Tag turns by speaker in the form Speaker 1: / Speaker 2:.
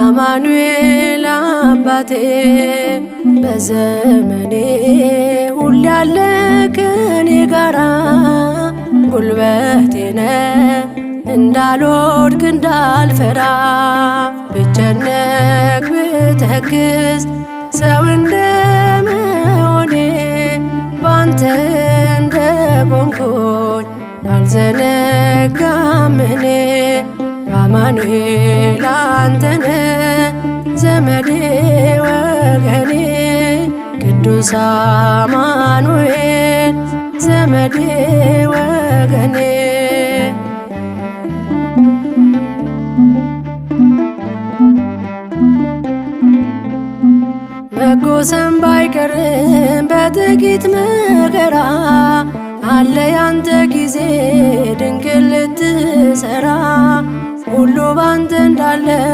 Speaker 1: አማኑኤል አባቴ በዘመኔ ሁሌ ያለ ከኔ ጋራ ጉልበቴ ነህ እንዳልወድቅ እንዳልፈራ ብጨነቅ ብተክዝ ሰው እንደመሆኔ ባንተ እንደቆምኩኝ አልዘነጋም እኔ አማኑኤል አንተነ ዘመዴ ወገኔ ቅዱስ አማኑኤል ዘመዴ ወገኔ መጎሰም ባይቀርም በጥቂት መከራ አለ ያንተ ጊዜ ድንቅ ልትሰራ ሁሉ ባንተ እንዳለ